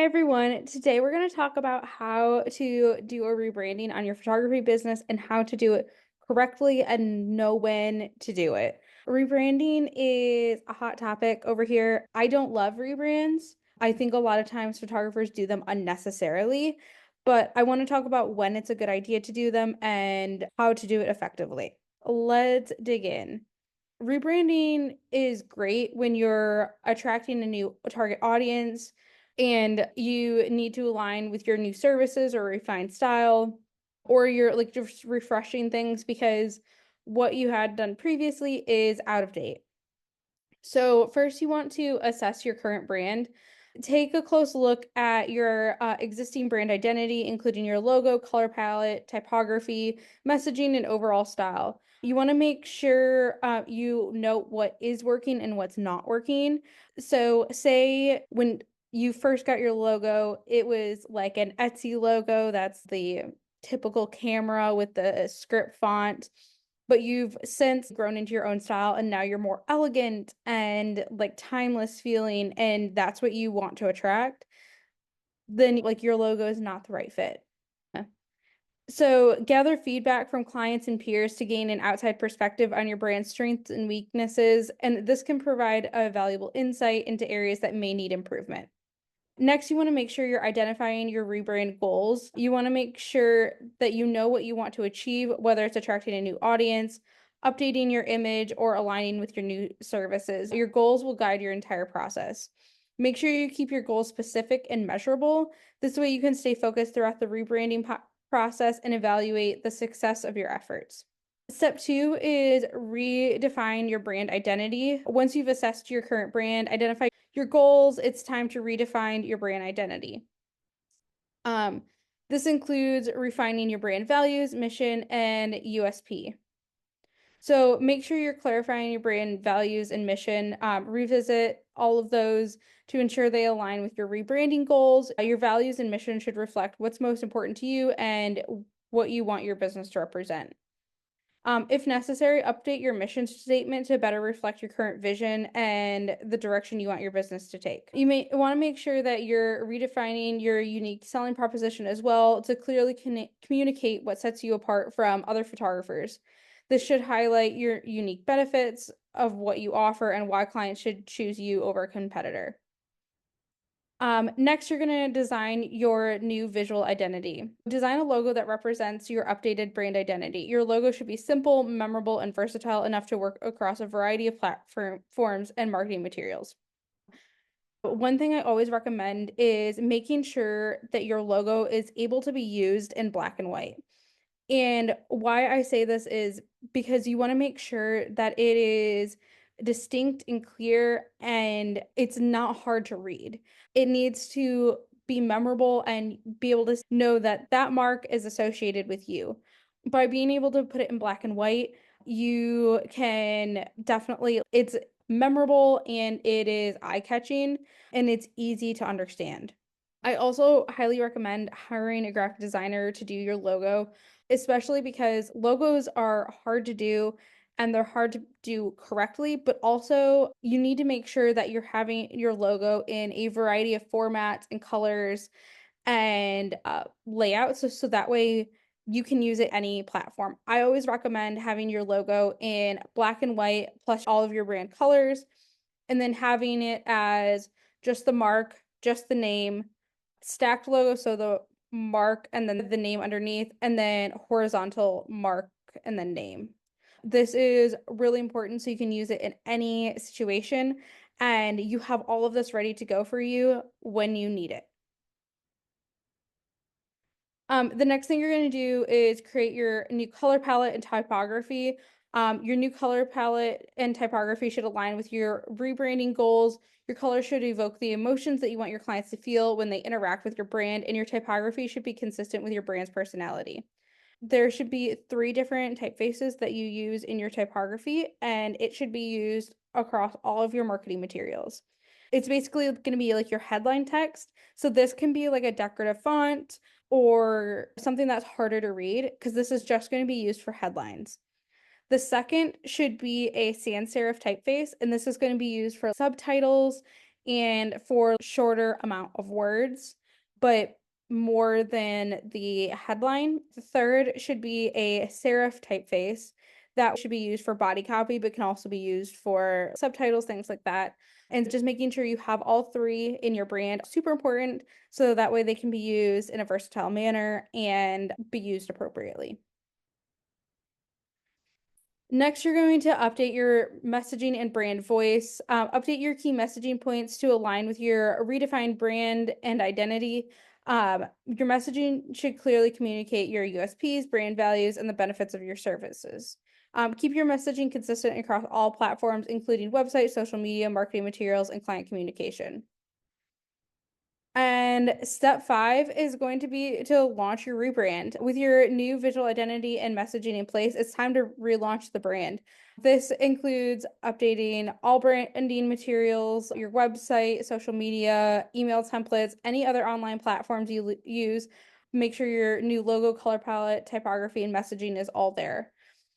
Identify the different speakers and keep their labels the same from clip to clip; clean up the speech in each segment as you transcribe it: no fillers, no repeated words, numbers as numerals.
Speaker 1: everyone. Today we're going to talk about how to do a rebranding on your photography business and how to do it correctly and know when to do it. Rebranding is a hot topic over here. I don't love rebrands. I think a lot of times photographers do them unnecessarily, but I want to talk about when it's a good idea to do them and how to do it effectively. Let's dig in. Rebranding is great when you're attracting a new target audience and you need to align with your new services or refined style, or you're like just refreshing things because what you had done previously is out of date. So, first, you want to assess your current brand. Take a close look at your existing brand identity, including your logo, color palette, typography, messaging, and overall style. You want to make sure you know what is working and what's not working. So, say when you first got your logo, it was like an Etsy logo. That's the typical camera with the script font, but you've since grown into your own style and now you're more elegant and like timeless feeling, and that's what you want to attract, then like your logo is not the right fit. So gather feedback from clients and peers to gain an outside perspective on your brand's strengths and weaknesses, and this can provide a valuable insight into areas that may need improvement. Next, you want to make sure you're identifying your rebrand goals. You want to make sure that you know what you want to achieve, whether it's attracting a new audience, updating your image, or aligning with your new services. Your goals will guide your entire process. Make sure you keep your goals specific and measurable. This way, you can stay focused throughout the rebranding process and evaluate the success of your efforts. Step two is redefine your brand identity. Once you've assessed your current brand, identify your goals, it's time to redefine your brand identity. Um, this includes refining your brand values, mission, and USP. So make sure you're clarifying your brand values and mission. Revisit all of those to ensure they align with your rebranding goals. Your values and mission should reflect what's most important to you and what you want your business to represent. If necessary, update your mission statement to better reflect your current vision and the direction you want your business to take. You may want to make sure that you're redefining your unique selling proposition as well to clearly communicate what sets you apart from other photographers. This should highlight your unique benefits of what you offer and why clients should choose you over a competitor. Next, you're going to design your new visual identity. Design a logo that represents your updated brand identity. Your logo should be simple, memorable, and versatile enough to work across a variety of platforms and marketing materials. One thing I always recommend is making sure that your logo is able to be used in black and white. And why I say this is because you want to make sure that it is distinct and clear and it's not hard to read. It needs to be memorable and be able to know that that mark is associated with you. By being able to put it in black and white, you can definitely, it's memorable and it is eye-catching and it's easy to understand. I also highly recommend hiring a graphic designer to do your logo, especially because logos are hard to do and they're hard to do correctly, but also you need to make sure that you're having your logo in a variety of formats and colors and layouts so that way you can use it any platform. I always recommend having your logo in black and white plus all of your brand colors, and then having it as just the mark, just the name, stacked logo, so the mark and then the name underneath, and then horizontal mark and then name. This is really important so you can use it in any situation and you have all of this ready to go for you when you need it. The next thing you're going to do is create your new color palette and typography. Your new color palette and typography should align with your rebranding goals. Your color should evoke the emotions that you want your clients to feel when they interact with your brand, and your typography should be consistent with your brand's personality. There should be 3 different typefaces that you use in your typography, and it should be used across all of your marketing materials. It's basically going to be like your headline text. So this can be like a decorative font or something that's harder to read because this is just going to be used for headlines. The second should be a sans serif typeface, and this is going to be used for subtitles and for shorter amount of words, but more than the headline. The third should be a serif typeface that should be used for body copy, but can also be used for subtitles, things like that. And just making sure you have all three in your brand, super important, so that way they can be used in a versatile manner and be used appropriately. Next, you're going to update your messaging and brand voice. Update your key messaging points to align with your redefined brand and identity. Your messaging should clearly communicate your USPs, brand values, and the benefits of your services. Keep your messaging consistent across all platforms, including website, social media, marketing materials, and client communication. And step five is going to be to launch your rebrand. With your new visual identity and messaging in place, it's time to relaunch the brand. This includes updating all branding materials, your website, social media, email templates, any other online platforms you use. Make sure your new logo, color palette, typography, and messaging is all there.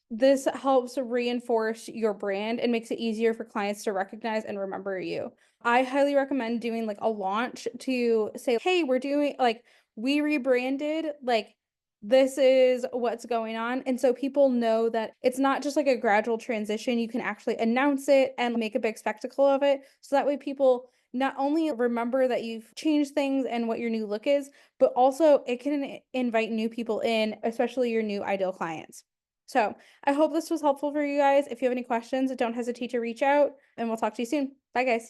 Speaker 1: This helps reinforce your brand and makes it easier for clients to recognize and remember you. I highly recommend doing like a launch to say, hey, we're doing like we rebranded, like this is what's going on. And so people know that it's not just like a gradual transition. You can actually announce it and make a big spectacle of it. So that way people not only remember that you've changed things and what your new look is, but also it can invite new people in, especially your new ideal clients. So I hope this was helpful for you guys. If you have any questions, don't hesitate to reach out and we'll talk to you soon. Bye, guys.